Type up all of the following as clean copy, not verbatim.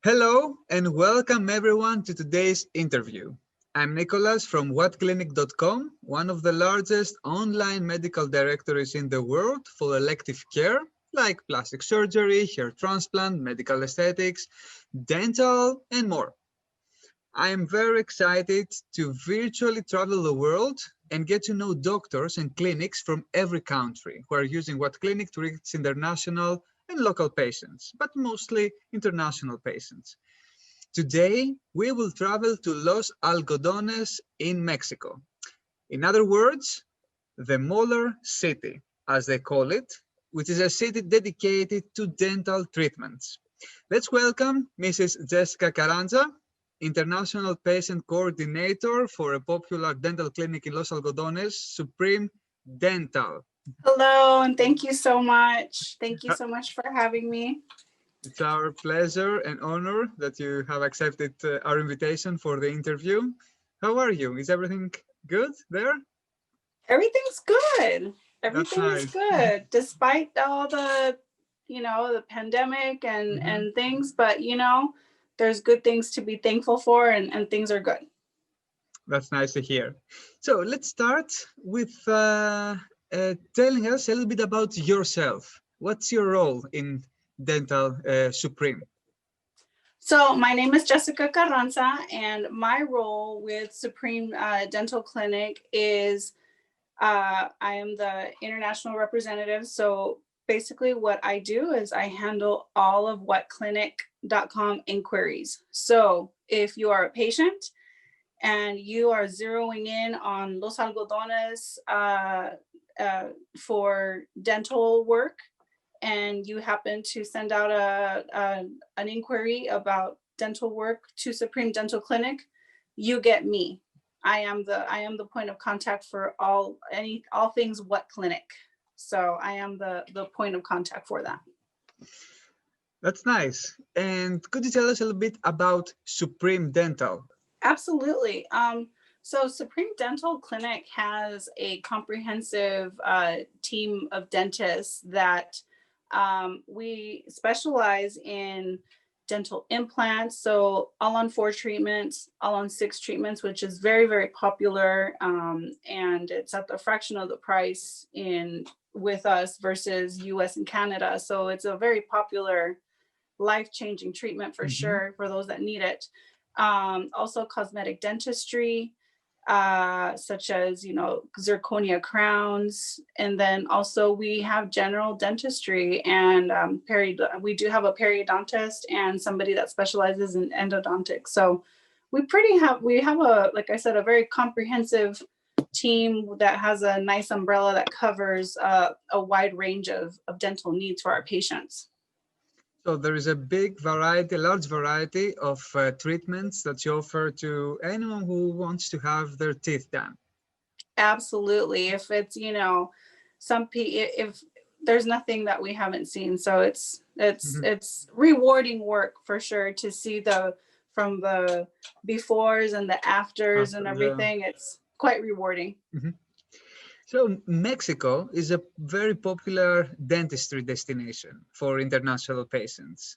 Hello and welcome everyone to today's interview. I'm Nikolas from WhatClinic.com, one of the largest online medical directories in the world for elective care like plastic surgery, hair transplant, medical aesthetics, dental, and more. I am very excited to virtually travel the world and get to know doctors and clinics from every country who are using WhatClinic to reach international and local patients, but mostly international patients. Today, we will travel to Los Algodones in Mexico. In other words, the Molar City, as they call it, which is a city dedicated to dental treatments. Let's welcome Mrs. Jessica Carranza, International Patient Coordinator for a popular dental clinic in Los Algodones, Supreme Dental. Hello, and thank you so much. Thank you so much for having me. It's our pleasure and honor that you have accepted our invitation for the interview. How are you? Is everything good there? Everything's good. That's Everything is nice. good, despite all the pandemic and things. But there's good things to be thankful for, and things are good. That's nice to hear. So let's start with telling us a little bit about yourself. What's your role in Dental Supreme? So my name is Jessica Carranza, and my role with Supreme Dental Clinic is I am the international representative. So basically what I do is I handle all of WhatClinic.com inquiries. So if you are a patient and you are zeroing in on Los Algodones for dental work, and you happen to send out an inquiry about dental work to Supreme Dental Clinic, you get me. I am the point of contact for all things WhatClinic. So I am the point of contact for that. That's nice. And could you tell us a little bit about Supreme Dental? Absolutely. So Supreme Dental Clinic has a comprehensive team of dentists that we specialize in dental implants, so all-on-4 treatments, all-on-6 treatments, which is very, very popular, and it's at the fraction of the price with us versus US and Canada. So it's a very popular, life-changing treatment for sure for those that need it. Also cosmetic dentistry, such as, zirconia crowns. And then also we have general dentistry and we do have a periodontist and somebody that specializes in endodontics. So we have like I said, a very comprehensive team that has a nice umbrella that covers a wide range of dental needs for our patients. So there is a large variety of treatments that you offer to anyone who wants to have their teeth done. Absolutely. If it's, if there's nothing that we haven't seen. So it's rewarding work for sure to see from the befores and the afters and everything. It's quite rewarding. So Mexico is a very popular dentistry destination for international patients.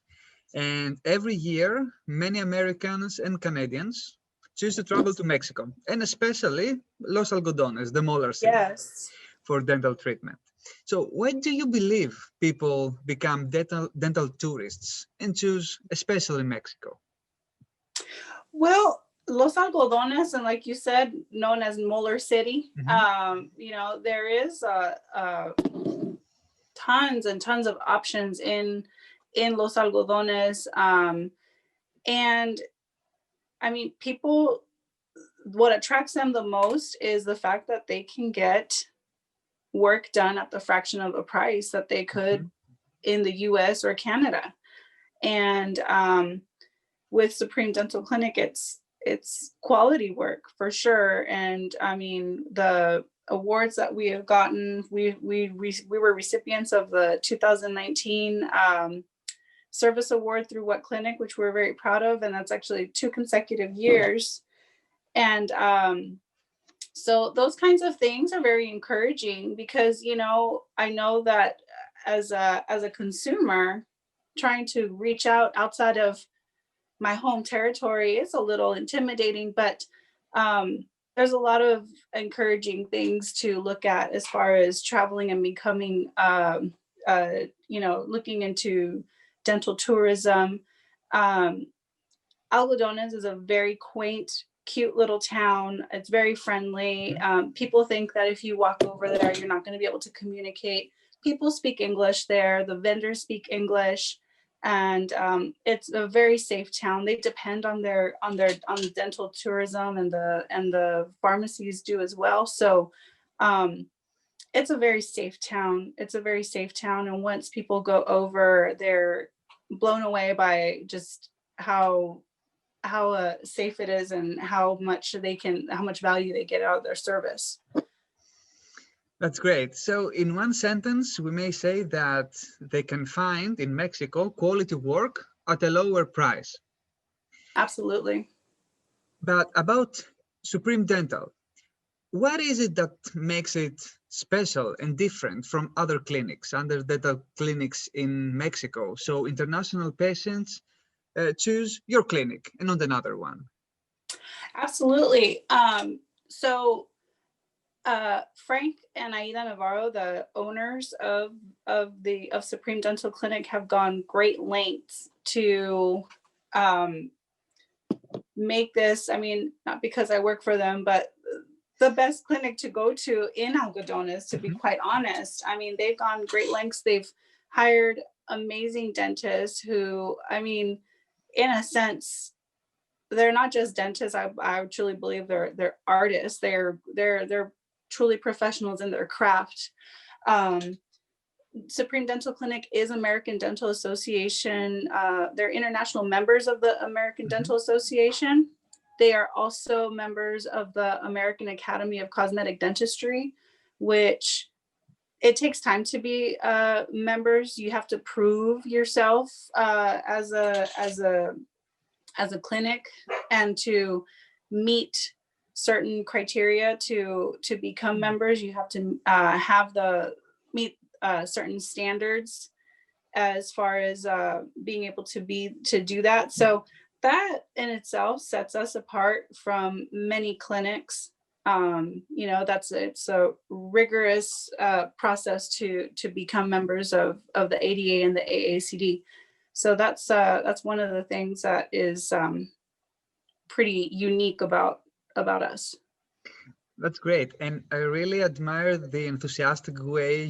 And every year, many Americans and Canadians choose to travel to Mexico, and especially Los Algodones, the molar city, for dental treatment. So why do you believe people become dental tourists and choose especially Mexico? Well, Los Algodones, and like you said, known as Molar City, there is tons and tons of options in Los Algodones. And I mean, people, what attracts them the most is the fact that they can get work done at the fraction of the price that they could in the US or Canada. And with Supreme Dental Clinic, it's quality work for sure. And I mean, the awards that we have gotten, we were recipients of the 2019 Service Award through WhatClinic, which we're very proud of, and that's actually 2 consecutive years. And so those kinds of things are very encouraging because, I know that as a consumer, trying to reach outside of my home territory is a little intimidating, but there's a lot of encouraging things to look at as far as traveling and becoming, looking into dental tourism. Algodones is a very quaint, cute little town. It's very friendly. People think that if you walk over there, you're not going to be able to communicate. People speak English there. The vendors speak English. And it's a very safe town. They depend on the dental tourism, and the pharmacies do as well. So it's a very safe town. It's a very safe town. And once people go over, they're blown away by just how safe it is and how much value they get out of their service. That's great. So in one sentence, we may say that they can find in Mexico quality work at a lower price. Absolutely. But about Supreme Dental, what is it that makes it special and different from other clinics, other dental clinics in Mexico? So international patients choose your clinic and not another one. Absolutely. So Frank and Aida Navarro, the owners of Supreme Dental Clinic, have gone great lengths to make this, I mean, not because I work for them, but the best clinic to go to in Algodones, to be quite honest. I mean, they've gone great lengths. They've hired amazing dentists who, I mean, in a sense, they're not just dentists. I truly believe they're artists. They're truly professionals in their craft. Supreme Dental Clinic is American Dental Association. They're international members of the American Dental Association. They are also members of the American Academy of Cosmetic Dentistry, which it takes time to be members. You have to prove yourself as a clinic and to meet certain criteria to become members. You have to meet certain standards as far as being able to do that. So that in itself sets us apart from many clinics. It's a rigorous process to become members of the ADA and the AACD. So that's one of the things that is pretty unique about us. That's great. And I really admire the enthusiastic way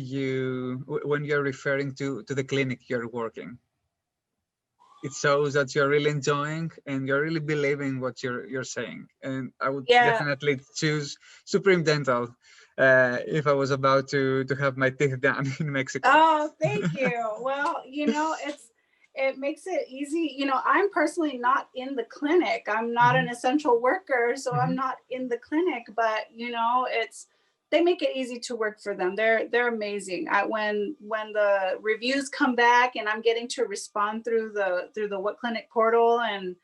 when you're referring to the clinic you're working. It shows that you're really enjoying and you're really believing what you're saying. And I would definitely choose Supreme Dental if I was about to have my teeth done in Mexico. Oh, thank you. Well, it makes it easy. I'm personally not in the clinic. I'm not an essential worker, so I'm not in the clinic, but they make it easy to work for them. They're amazing. When the reviews come back and I'm getting to respond through the WhatClinic portal, and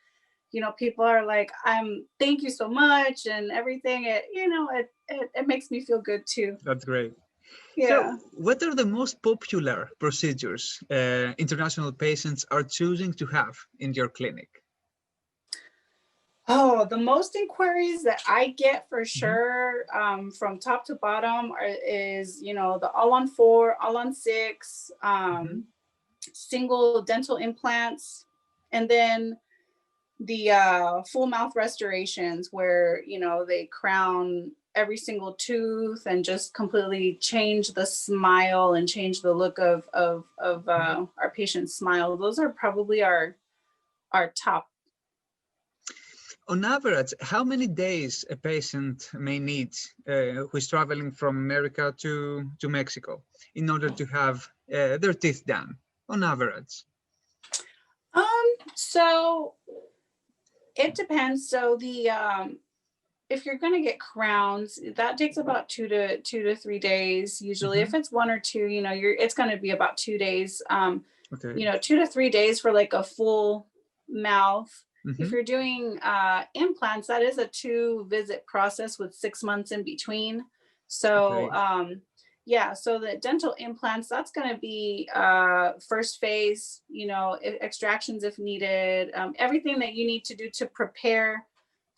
people are like, thank you so much and everything. It makes me feel good too. That's great. Yeah. So what are the most popular procedures international patients are choosing to have in your clinic? Oh, the most inquiries that I get for sure from top to bottom is, the all-on-4, all-on-6, single dental implants, and then the full mouth restorations where, they crown every single tooth and just completely change the smile and change the look of our patient's smile. Those are probably our top. On average, how many days a patient may need who is traveling from America to Mexico in order to have their teeth done, on average? So it depends. So if you're going to get crowns, that takes about 2 to 3 days. Usually if it's 1 or 2, it's going to be about 2 days. 2 to 3 days for like a full mouth. If you're doing implants, that is a 2-visit process with 6 months in between. So, Yeah, so the dental implants, that's going to be first phase, extractions if needed, everything that you need to do to prepare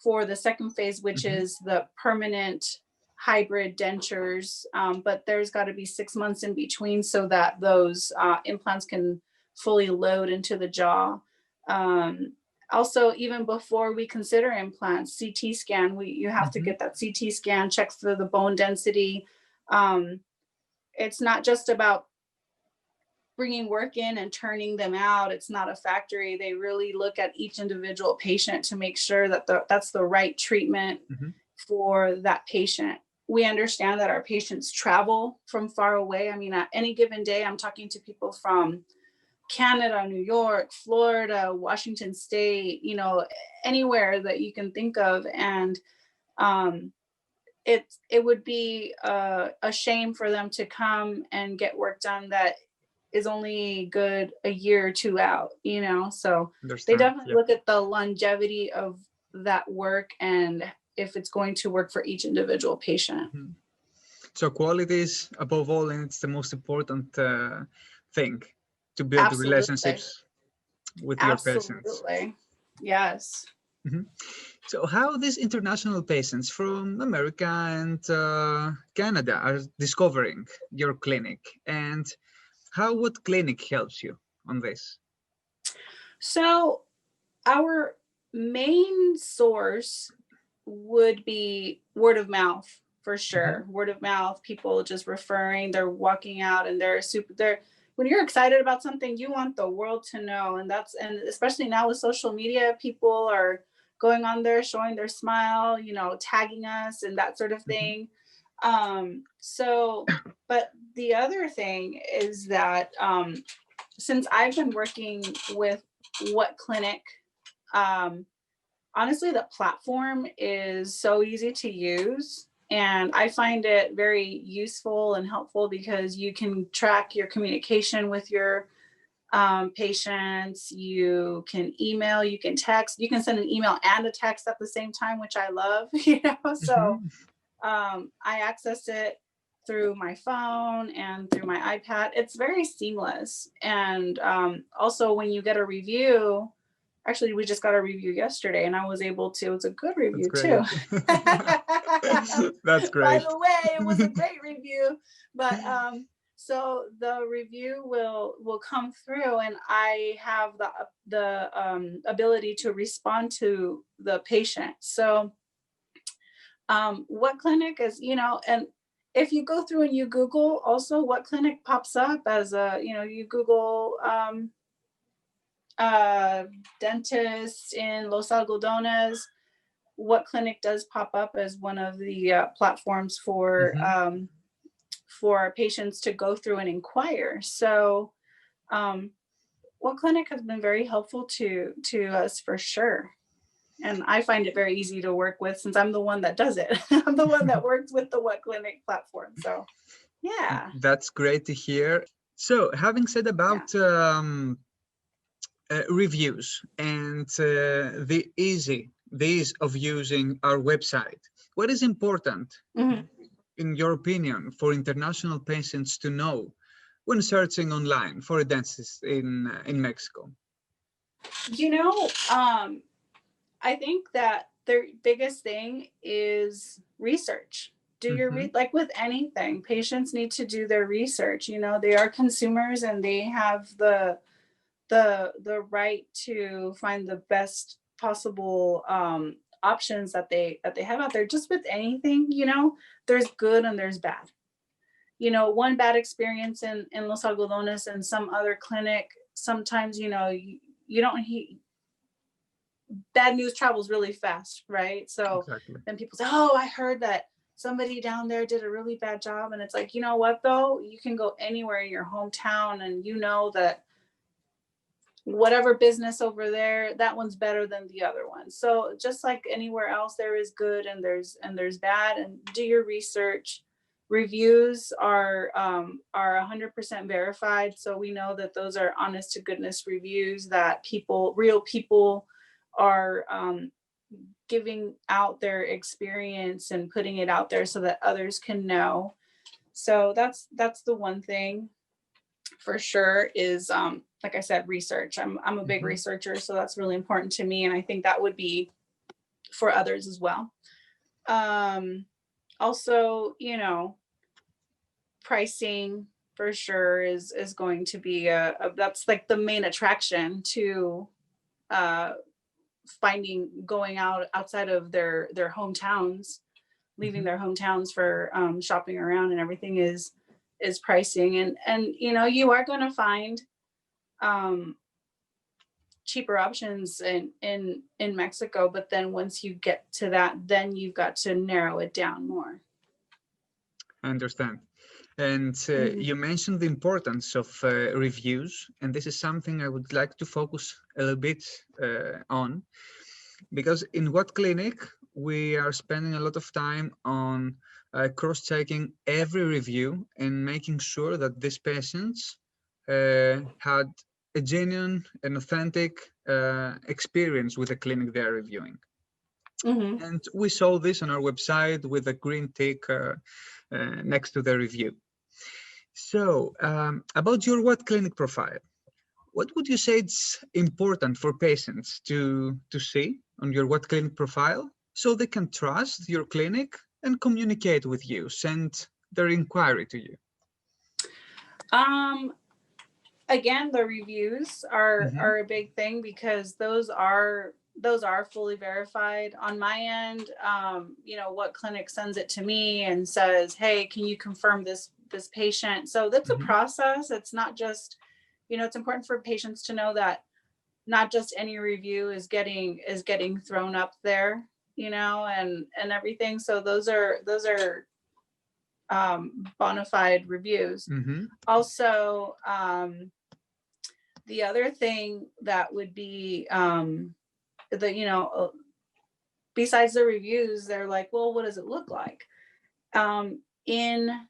for the second phase, which is the permanent hybrid dentures. But there's got to be 6 months in between so that those implants can fully load into the jaw. Also, even before we consider implants, CT scan, you have to get that CT scan, check for the bone density. It's not just about bringing work in and turning them out. It's not a factory. They really look at each individual patient to make sure that that's the right treatment for that patient. We understand that our patients travel from far away. I mean, at any given day, I'm talking to people from Canada, New York, Florida, Washington State, anywhere that you can think of. And it would be a shame for them to come and get work done that is only good a year or two out, so they definitely look at the longevity of that work and if it's going to work for each individual patient. So quality is above all, and it's the most important thing to build relationships with your patients. Yes. So how these international patients from America and Canada are discovering your clinic, and how WhatClinic helps you on this? So our main source would be word of mouth, for sure. Word of mouth, people just referring, they're walking out and when you're excited about something, you want the world to know. And especially now with social media, people are going on there, showing their smile, tagging us and that sort of thing. But the other thing is that since I've been working with WhatClinic, honestly, the platform is so easy to use. And I find it very useful and helpful because you can track your communication with your patients. You can email, you can text, you can send an email and a text at the same time, which I love, So I access it through my phone and through my iPad. It's very seamless. And also when you get a review, actually, we just got a review yesterday and I was able to, it's a good review too. That's great. By the way, it was a great review, but so the review will come through and I have the ability to respond to the patient. So WhatClinic is, and if you go through and you Google also, WhatClinic pops up as you Google dentist in Los Algodones, WhatClinic does pop up as one of the platforms for patients to go through and inquire. So WhatClinic has been very helpful to us for sure. And I find it very easy to work with since I'm the one that does it. I'm the one that works with the WhatClinic platform. So yeah. That's great to hear. So having said about reviews and the ease of using our website, what is important, in your opinion, for international patients to know when searching online for a dentist in Mexico? I think that the biggest thing is research. Do your like with anything, patients need to do their research. They are consumers and they have the right to find the best possible options that they have out there. Just with anything, there's good and there's bad. One bad experience in Los Algodones and some other clinic, sometimes you don't bad news travels really fast, right? So then people say, oh, I heard that somebody down there did a really bad job. And it's like, you know what though, you can go anywhere in your hometown and that whatever business over there, that one's better than the other one. So just like anywhere else, there is good and there's bad, and do your research. Reviews are 100% verified. So we know that those are honest to goodness reviews that real people are giving out their experience and putting it out there so that others can know. So that's the one thing for sure is, like I said, research. I'm a big researcher, so that's really important to me. And I think that would be for others as well. Also, you know, pricing for sure is going to be that's like the main attraction to going outside of their hometowns, leaving their hometowns for shopping around and everything is pricing. And you know, you are going to find cheaper options in Mexico, but then once you get to that, then you've got to narrow it down more. I understand. And you mentioned the importance of reviews, and this is something I would like to focus a little bit on, because in WhatClinic, we are spending a lot of time on cross-checking every review and making sure that these patients had a genuine and authentic experience with the clinic they're reviewing. And we saw this on our website with a green tick next to the review. So about your WhatClinic profile, what would you say it's important for patients to see on your WhatClinic profile so they can trust your clinic and communicate with you, send their inquiry to you? Again, the reviews are a big thing, because those are fully verified on my end. You know, WhatClinic sends it to me and says, hey, can you confirm this patient? So that's a process. It's not just, you know, it's important for patients to know that not just any review is getting thrown up there, you know, and everything. So those are bona fide reviews. Also, the other thing that would be you know, besides the reviews, they're like, well, what does it look like? In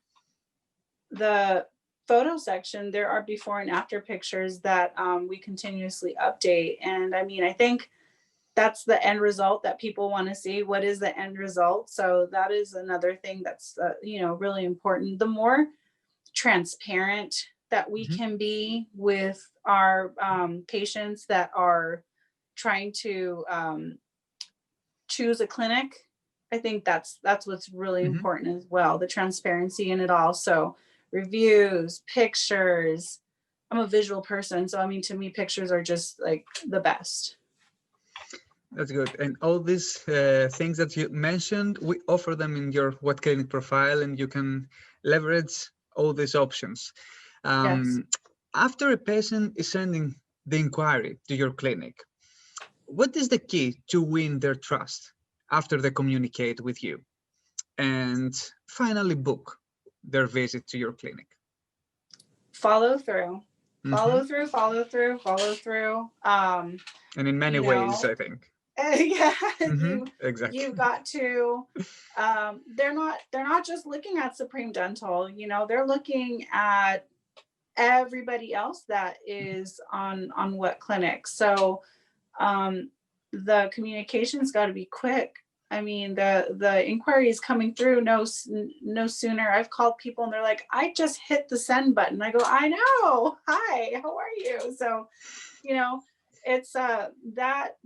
the photo section, there are before and after pictures that we continuously update. And I mean, I think that's the end result that people want to see. What is the end result? So that is another thing that's, you know, really important. The more transparent that we can be with our patients that are trying to choose a clinic, I think that's what's really important as well, the transparency in it all. So reviews, pictures. I'm a visual person, so I mean, to me, pictures are just like the best. That's good. And all these things that you mentioned, we offer them in your WhatClinic profile, and you can leverage all these options. Yes. After a patient is sending the inquiry to your clinic, what is the key to win their trust after they communicate with you and finally book their visit to your clinic? Follow through. Follow through, follow through, follow through. And in many ways, I think. Yeah, exactly. You've got to, they're not just looking at Supreme Dental, you know, they're looking at everybody else that is on WhatClinic. So the communication's got to be quick. I mean, the inquiry is coming through no sooner. I've called people and they're like, I just hit the send button. I go, I know. Hi, how are you? So, you know, it's that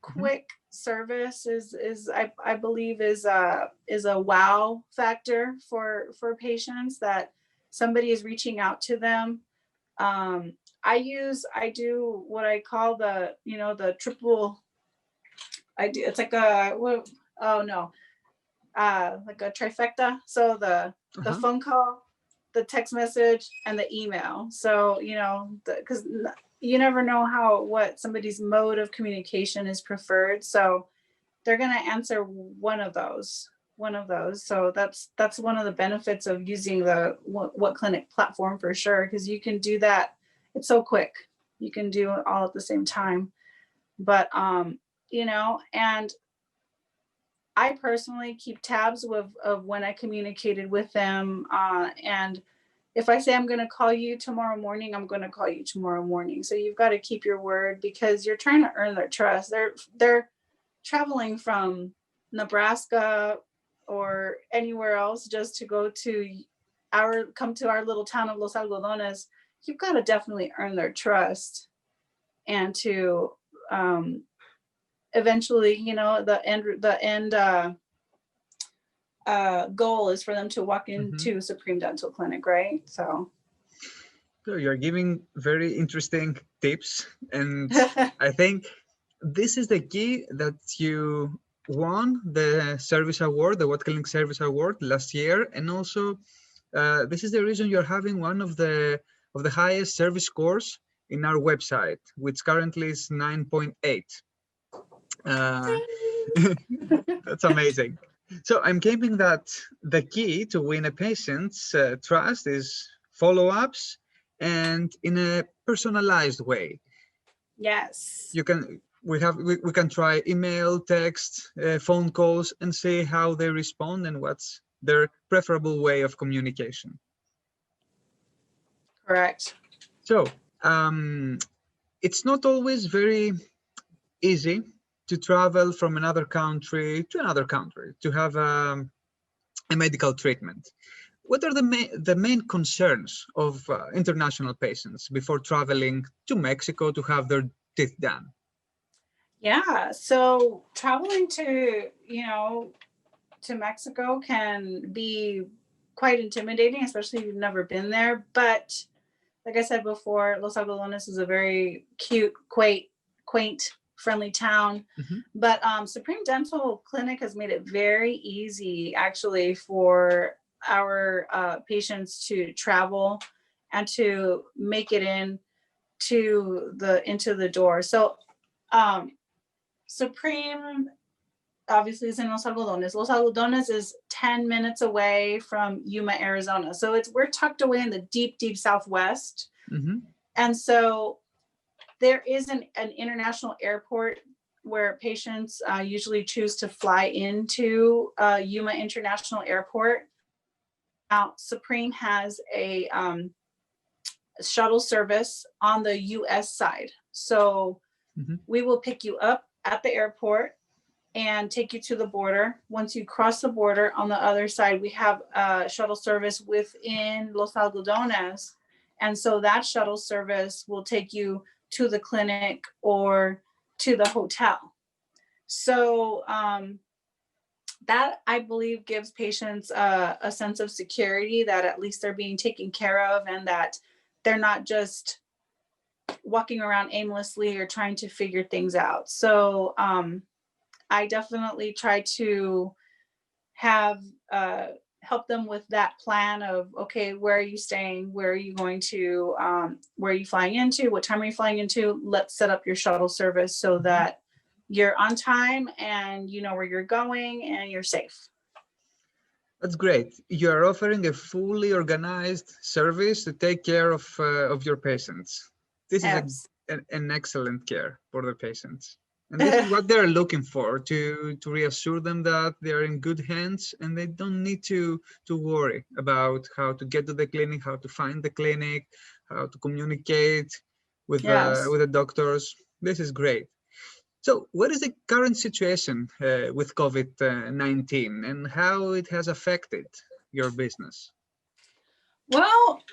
quick service is I believe is a wow factor for patients, that somebody is reaching out to them. I do what I call the, you know, the triple. It's like a, like a trifecta. So the phone call, the text message, and the email. So, you know, because you never know what somebody's mode of communication is preferred. So they're going to answer one of those. So that's one of the benefits of using the WhatClinic platform for sure, because you can do that. It's so quick. You can do it all at the same time. But you know, and I personally keep tabs of when I communicated with them. And if I say I'm going to call you tomorrow morning, I'm going to call you tomorrow morning. So you've got to keep your word, because you're trying to earn their trust. They're traveling from Nebraska or anywhere else just to go to come to our little town of Los Algodones, you've got to definitely earn their trust, and to eventually, the end goal is for them to walk into Supreme Dental Clinic, right? So you're giving very interesting tips, and I think this is the key that you won the service award, the WhatClinic Service Award last year, and also this is the reason you're having one of the highest service scores in our website, which currently is 9.8. That's amazing. So I'm claiming that the key to win a patient's trust is follow-ups and in a personalized way. Yes. We can try email, text, phone calls, and see how they respond and what's their preferable way of communication. Correct. So it's not always very easy to travel from another country to another country to have a medical treatment. What are the main concerns of international patients before traveling to Mexico to have their teeth done? Yeah, so traveling to Mexico can be quite intimidating, especially if you've never been there. But like I said before, Los Algodones is a very cute, quaint, friendly town. But Supreme Dental Clinic has made it very easy, actually, for our patients to travel and to make it into the door. So Supreme obviously is in Los Algodones. Los Algodones is 10 minutes away from Yuma, Arizona. So we're tucked away in the deep, deep Southwest. And so there is an international airport where patients usually choose to fly into Yuma International Airport. Now, Supreme has a shuttle service on the US side. So we will pick you up at the airport and take you to the border. Once you cross the border, on the other side, we have a shuttle service within Los Algodones. And so that shuttle service will take you to the clinic or to the hotel. So that, I believe, gives patients a sense of security that at least they're being taken care of, and that they're not just walking around aimlessly or trying to figure things out. So I definitely try to have help them with that plan of, okay, where are you staying? Where are you going to, where are you flying into? What time are you flying into? Let's set up your shuttle service so that you're on time and you know where you're going and you're safe. That's great. You're offering a fully organized service to take care of your patients. This is an excellent care for the patients. And this is what they're looking for, to reassure them that they're in good hands and they don't need to worry about how to get to the clinic, how to find the clinic, how to communicate with the doctors. This is great. So what is the current situation with COVID-19 and how it has affected your business? Well,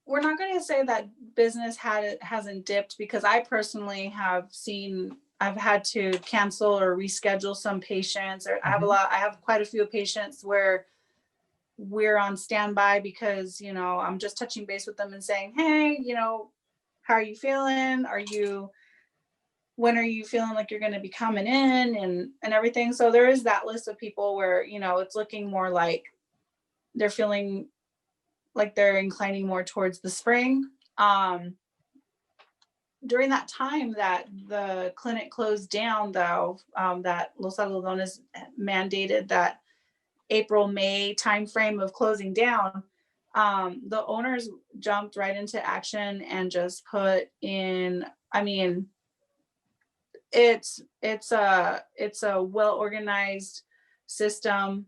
we're not going to say that business hasn't dipped, because I personally I've had to cancel or reschedule some patients, or I have quite a few patients where we're on standby because, I'm just touching base with them and saying, hey, how are you feeling? When are you feeling like you're going to be coming in and everything? So there is that list of people where, it's looking more like they're feeling like they're inclining more towards the spring. During that time that the clinic closed down, though, that Los Algodones mandated that April-May timeframe of closing down, the owners jumped right into action and just put in, it's a well-organized system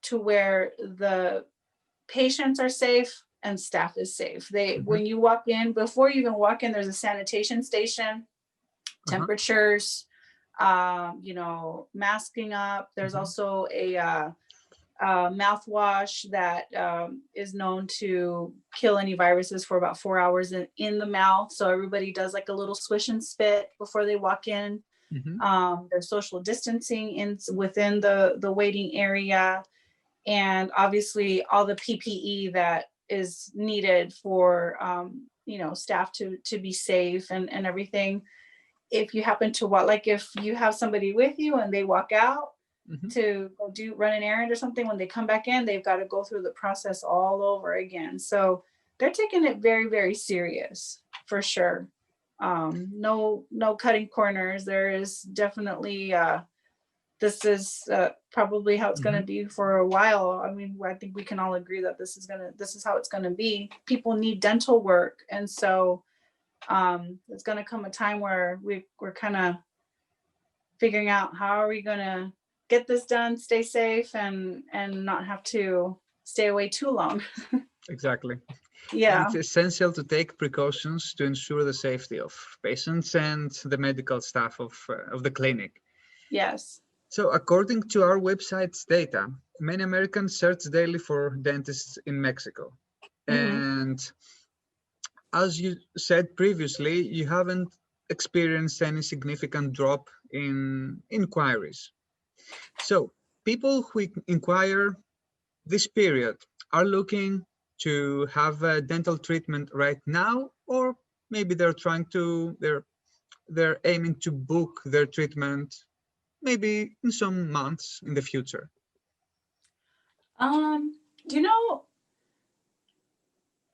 to where the patients are safe and staff is safe. When you walk in, before you even walk in, there's a sanitation station, temperatures, masking up. There's also a mouthwash that is known to kill any viruses for about 4 hours in the mouth. So everybody does like a little swish and spit before they walk in. There's social distancing within the waiting area, and obviously all the PPE that is needed for staff to be safe and everything. If you happen to walk, if you have somebody with you and they walk out to go run an errand or something, when they come back in, they've got to go through the process all over again. So they're taking it very, very serious for sure. No cutting corners. There is definitely this is probably how it's going to be for a while. I mean, I think we can all agree that this is how it's going to be. People need dental work, and so it's going to come a time where we're kind of figuring out how are we going to get this done, stay safe, and not have to stay away too long. Exactly. Yeah. It's essential to take precautions to ensure the safety of patients and the medical staff of the clinic. Yes. So according to our website's data, many Americans search daily for dentists in Mexico. And as you said previously, you haven't experienced any significant drop in inquiries. So people who inquire this period are looking to have a dental treatment right now, or maybe they're aiming to book their treatment maybe in some months in the future.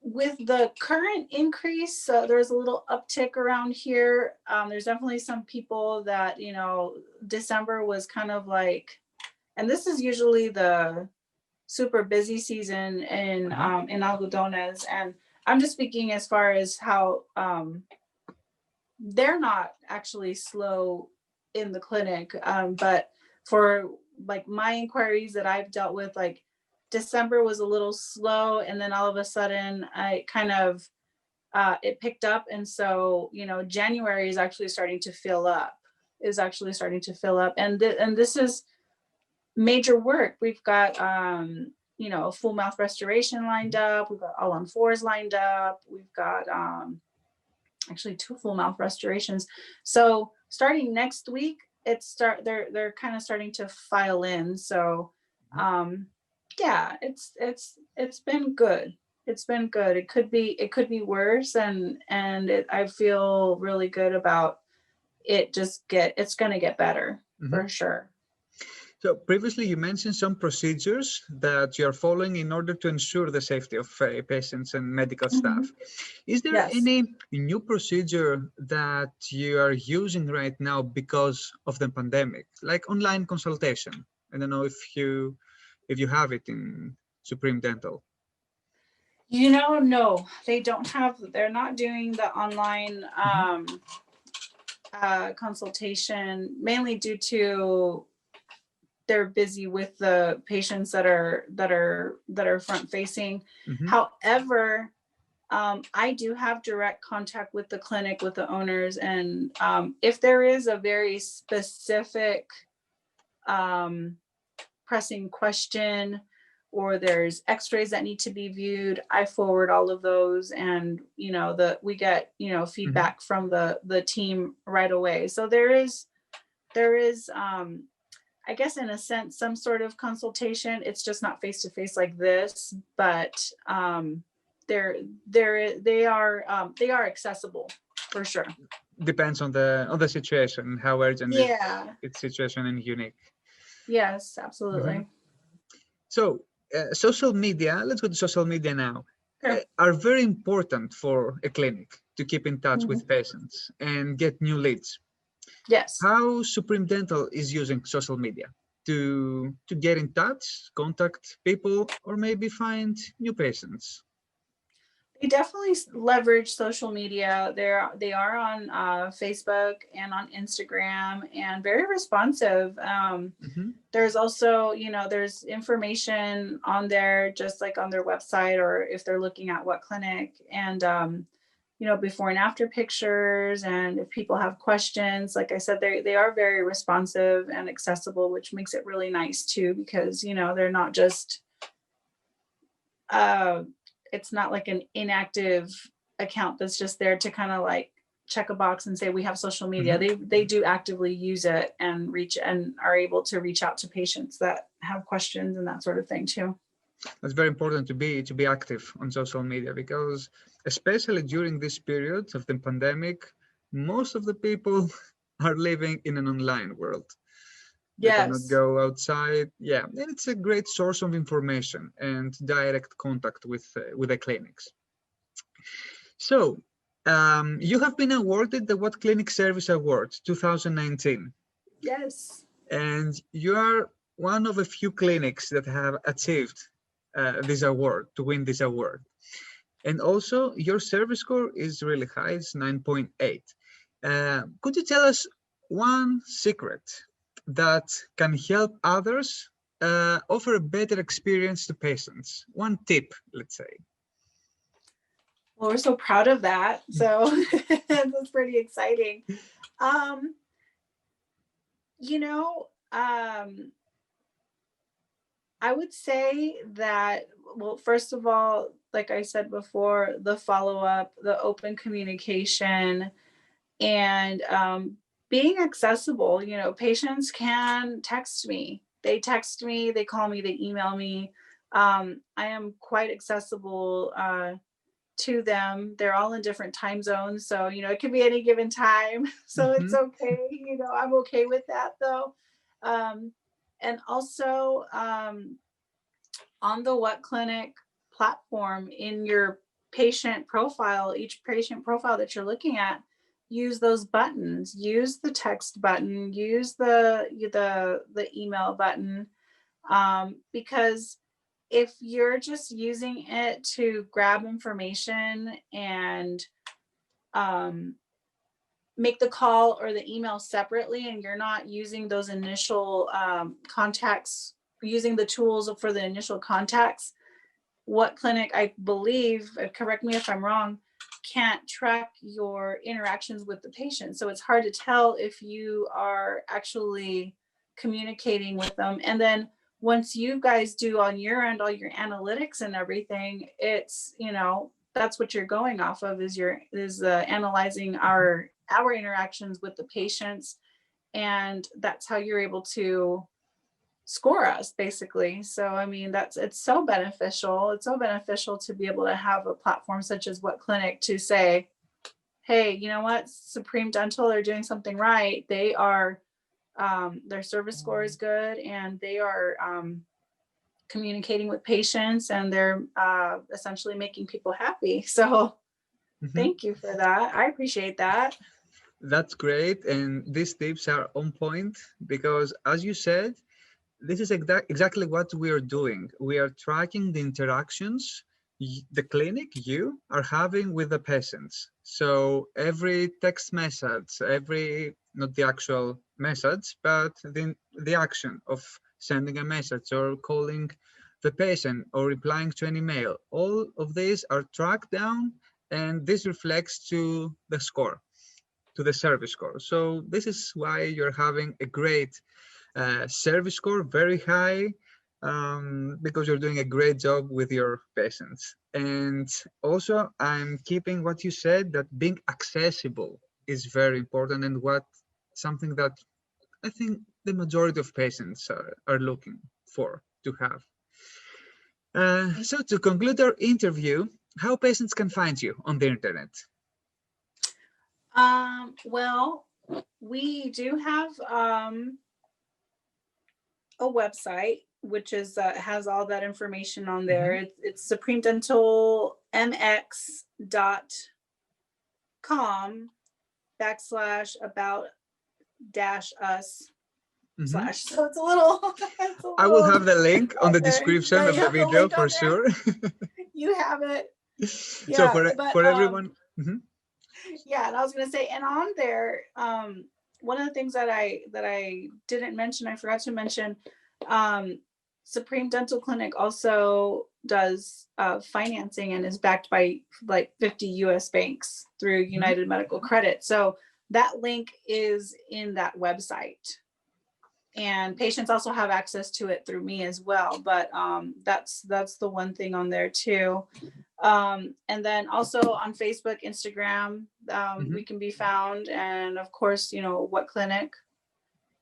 With the current increase, there's a little uptick around here. There's definitely some people that, December was kind of like, and this is usually the super busy season in Algodones. And I'm just speaking as far as how they're not actually slow in the clinic. But for like my inquiries that I've dealt with, like December was a little slow, and then all of a sudden I kind of it picked up, and so January is actually starting to fill up. And this is major work. We've got full mouth restoration lined up. We've got all on fours lined up. We've got actually 2 full mouth restorations. So starting next week, they're kind of starting to file in. So yeah, it's been good. It's been good. It could be worse, and I feel really good about it. It's going to get better for sure. So previously you mentioned some procedures that you're following in order to ensure the safety of patients and medical staff. Is there any new procedure that you are using right now because of the pandemic, like online consultation? I don't know if you have it in Supreme Dental. No, they don't have. They're not doing the online consultation, mainly due to they're busy with the patients that are front facing. However, I do have direct contact with the clinic, with the owners, and if there is a very specific pressing question, or there's x-rays that need to be viewed, I forward all of those, and we get feedback from the team right away. So there is I guess in a sense some sort of consultation. It's just not face to face like this, but they are accessible for sure. Depends on the situation, how urgent its situation and unique. Yes, absolutely. So social media, let's go to social media now, are very important for a clinic to keep in touch with patients and get new leads. Yes. How Supreme Dental is using social media to get in touch, contact people, or maybe find new patients? They definitely leverage social media. They are on Facebook and on Instagram, and very responsive. There's also, there's information on there, just like on their website, or if they're looking at WhatClinic, and before and after pictures. And if people have questions, like I said, they are very responsive and accessible, which makes it really nice too, because, they're not just, it's not like an inactive account that's just there to kind of like check a box and say we have social media. They do actively use it and are able to reach out to patients that have questions and that sort of thing too. It's very important to be active on social media, because especially during this period of the pandemic, most of the people are living in an online world. They cannot go outside. Yeah, and it's a great source of information and direct contact with the clinics. So, you have been awarded the WhatClinic Service Award 2019. Yes. And you are one of a few clinics that have achieved this award, to win this award. And also, your service score is really high, it's 9.8. Could you tell us one secret that can help others offer a better experience to patients? One tip, let's say. Well, we're so proud of that. So that's pretty exciting. I would say that, well, first of all, like I said before, the follow-up, the open communication, and being accessible. Patients can text me. They text me, they call me, they email me. I am quite accessible to them. They're all in different time zones, so it could be any given time. So it's okay. I'm okay with that though. And also on the WhatClinic platform, in your patient profile, each patient profile that you're looking at, use those buttons. Use the text button. Use the email button, because if you're just using it to grab information and make the call or the email separately, and you're not using those initial contacts, using the tools for the initial contacts, WhatClinic, I believe, correct me if I'm wrong, can't track your interactions with the patient. So it's hard to tell if you are actually communicating with them. And then once you guys do on your end all your analytics and everything, it's, that's what you're going off of, is analyzing our interactions with the patients, and that's how you're able to score us, basically. So I mean, it's so beneficial. It's so beneficial to be able to have a platform such as WhatClinic to say, hey, you know what, Supreme Dental are doing something right. They are their service score is good, and they are communicating with patients, and they're essentially making people happy. So thank you for that. I appreciate that. That's great. And these tips are on point, because as you said, this is exactly what we are doing. We are tracking the interactions the clinic, you are having with the patients. So every text message, not the actual message, but the action of sending a message or calling the patient or replying to an email, all of these are tracked down, and this reflects to the score, to the service score. So this is why you're having a great service score, very high, because you're doing a great job with your patients. And also, I'm keeping what you said, that being accessible is very important, and something that I think the majority of patients are looking for to have. So to conclude our interview, how patients can find you on the internet? Well, we do have a website, which is has all that information on there. It's supremedental.com/about-us/ So it's a little, I will have the link on the description of the video for sure. You have it. Yeah, so for everyone. Yeah, and I was going to say, and on there, one of the things that I didn't mention, I forgot to mention, Supreme Dental Clinic also does financing and is backed by like 50 US banks through United Medical Credit. So that link is in that website. And patients also have access to it through me as well. But that's the one thing on there too. And then also on Facebook, Instagram, we can be found. And of course, you know, WhatClinic.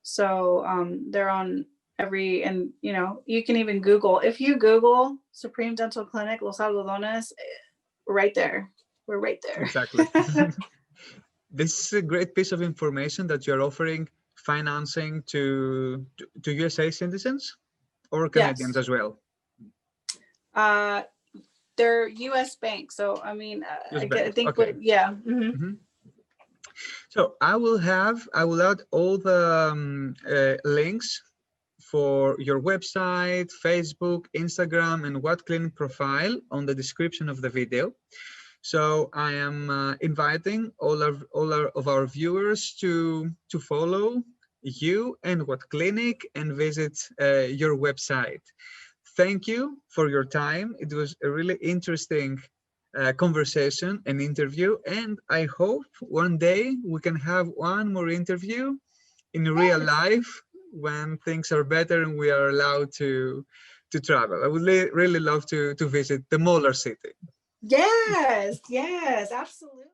So they're on every, and you know, you can even Google. If you Google Supreme Dental Clinic, Los Algodones, right there. We're right there. Exactly. This is a great piece of information that you're offering financing to USA citizens or Canadians as well. They're US banks. So, I mean, I think, okay. yeah. So I will add all the links for your website, Facebook, Instagram, and WhatClinic profile on the description of the video. So I am inviting all of our viewers to follow you and WhatClinic and visit your website. Thank you for your time. It was a really interesting conversation and interview, and I hope one day we can have one more interview in real life when things are better and we are allowed to travel. I would really love to visit the Molar City. Yes, absolutely.